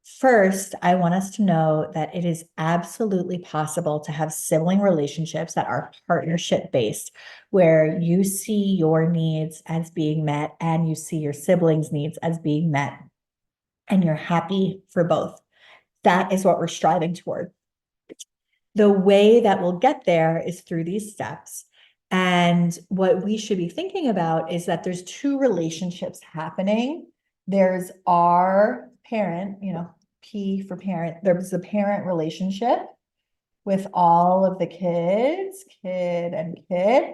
First, I want us to know that it is absolutely possible to have sibling relationships that are partnership based, where you see your needs as being met and you see your siblings' needs as being met, and you're happy for both. That is what we're striving toward. The way that we'll get there is through these steps. And what we should be thinking about is that there's two relationships happening. There's our parent, P for parent. There's the parent relationship with all of the kids, kid and kid.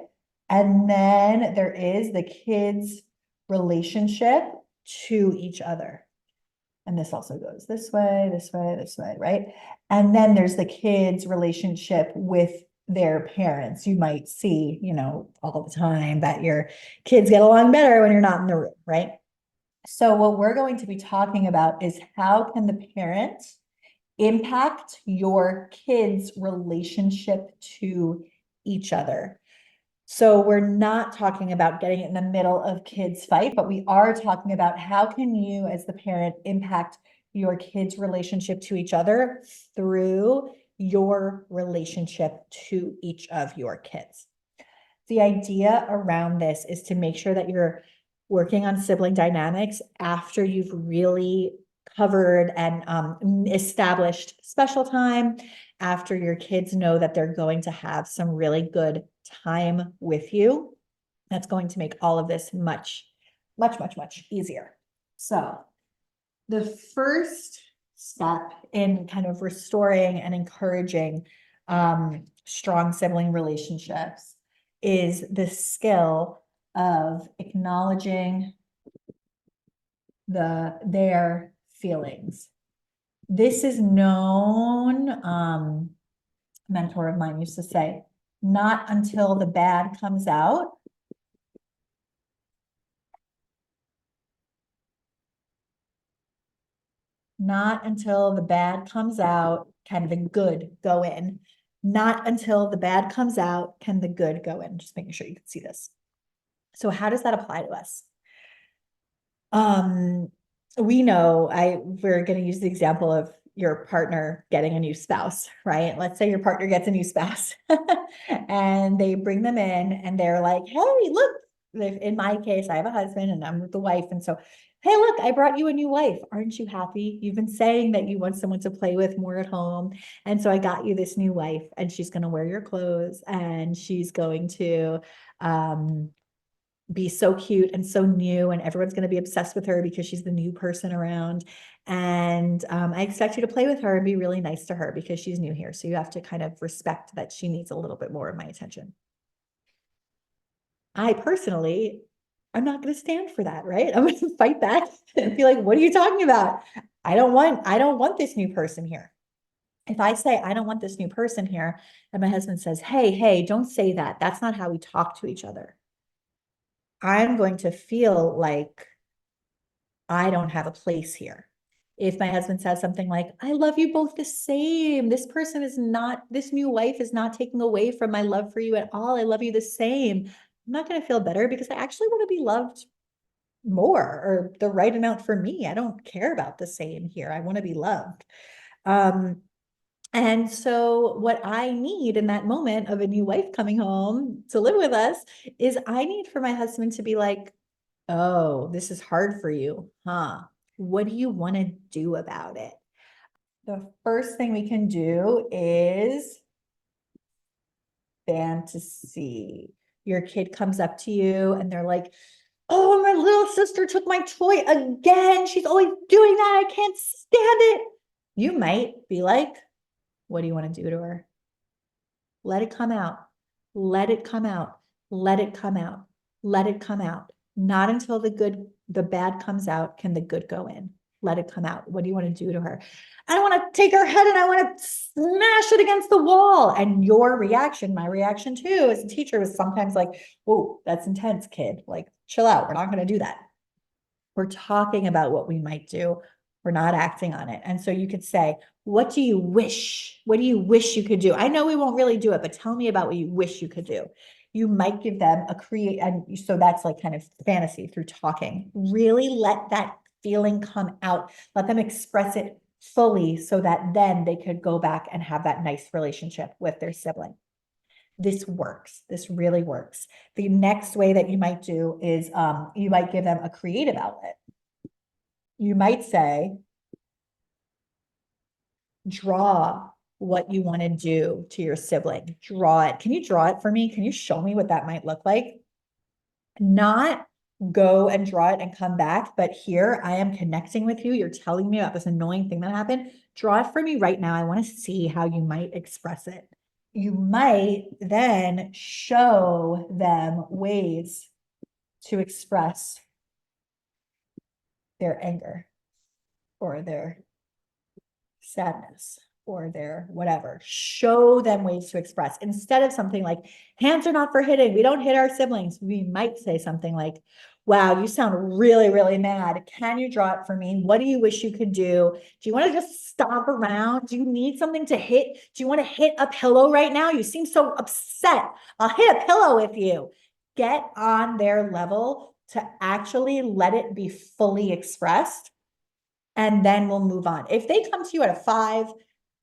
And then there is the kids' relationship to each other. And this also goes this way, this way, this way, right? And then there's the kids' relationship with their parents. You might see, all the time that your kids get along better when you're not in the room, right? So what we're going to be talking about is how can the parent impact your kids' relationship to each other? So we're not talking about getting in the middle of kids' fight, but we are talking about how can you as the parent impact your kids' relationship to each other through your relationship to each of your kids. The idea around this is to make sure that you're working on sibling dynamics after you've really covered and established special time, after your kids know that they're going to have some really good time with you. That's going to make all of this much, much, much, much easier. So the first step in kind of restoring and encouraging strong sibling relationships is the skill of acknowledging their feelings. This is known, mentor of mine used to say, not until the bad comes out. Not until the bad comes out can the good go in. Not until the bad comes out can the good go in. Just making sure you can see this. So how does that apply to us? We know we're going to use the example of your partner getting a new spouse, right? Let's say your partner gets a new spouse and they bring them in and they're like, hey, look, in my case, I have a husband and I'm with the wife. And so, hey, look, I brought you a new wife. Aren't you happy? You've been saying that you want someone to play with more at home. And so I got you this new wife and she's going to wear your clothes and she's going to, be so cute and so new and everyone's going to be obsessed with her because she's the new person around. And I expect you to play with her and be really nice to her because she's new here. So you have to kind of respect that she needs a little bit more of my attention. I personally, I'm not going to stand for that, right? I'm going to fight back and be like, what are you talking about? I don't want this new person here. If I say, I don't want this new person here, and my husband says, hey, don't say that. That's not how we talk to each other. I'm going to feel like I don't have a place here. If my husband says something like, I love you both the same. This new wife is not taking away from my love for you at all. I love you the same. I'm not going to feel better because I actually want to be loved more or the right amount for me. I don't care about the same here. I want to be loved. And so what I need in that moment of a new wife coming home to live with us is I need for my husband to be like, oh, this is hard for you, huh? What do you want to do about it? The first thing we can do is fantasy. Your kid comes up to you and they're like, oh, my little sister took my toy again. She's always doing that. I can't stand it. You might be like, what do you want to do to her? Let it come out. Let it come out. Let it come out. Let it come out. Not until the bad comes out can the good go in. Let it come out. What do you want to do to her? I want to take her head and I want to smash it against the wall. And your reaction, my reaction too, as a teacher was sometimes like, whoa, that's intense, kid. Like, chill out. We're not going to do that. We're talking about what we might do. We're not acting on it. And so you could say, what do you wish? What do you wish you could do? I know we won't really do it, but tell me about what you wish you could do. You might give them and so that's like kind of fantasy through talking. Really let that feeling come out. Let them express it fully so that then they could go back and have that nice relationship with their sibling. This works. This really works. The next way that you might do is you might give them a creative outlet. You might say, draw what you want to do to your sibling. Draw it. Can you draw it for me? Can you show me what that might look like? Not go and draw it and come back, but here I am connecting with you. You're telling me about this annoying thing that happened. Draw it for me right now. I want to see how you might express it. You might then show them ways to express their anger or their sadness or their whatever. Show them ways to express. Instead of something like, hands are not for hitting, we don't hit our siblings, we might say something like, wow, you sound really, really mad. Can you draw it for me? What do you wish you could do? Do you want to just stomp around? Do you need something to hit? Do you want to hit a pillow right now? You seem so upset. I'll hit a pillow with you. Get on their level to actually let it be fully expressed. And then we'll move on. If they come to you at a 5,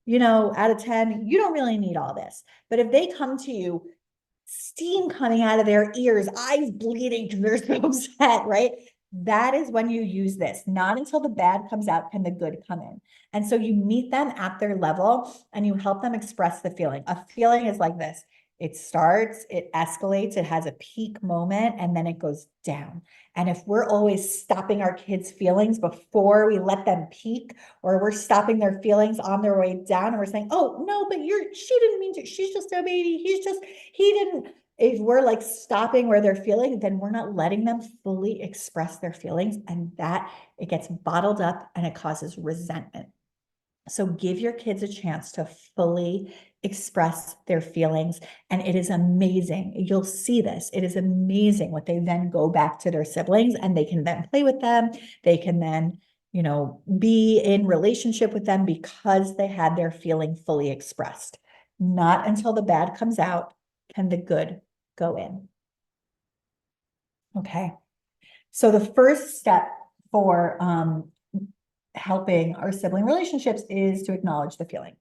out of 10, you don't really need all this. But if they come to you, steam coming out of their ears, eyes bleeding because they're so upset, right? That is when you use this. Not until the bad comes out can the good come in. And so you meet them at their level and you help them express the feeling. A feeling is like this. It starts, it escalates, it has a peak moment, and then it goes down. And if we're always stopping our kids' feelings before we let them peak, or we're stopping their feelings on their way down, and we're saying, oh, no, but she didn't mean to, she's just a baby, he didn't. If we're like stopping where they're feeling, then we're not letting them fully express their feelings, and that it gets bottled up and it causes resentment. So give your kids a chance to fully express their feelings. And it is amazing. You'll see this. It is amazing what they then go back to their siblings and they can then play with them. They can then, be in relationship with them because they had their feeling fully expressed. Not until the bad comes out can the good go in. Okay. So the first step for helping our sibling relationships is to acknowledge the feeling.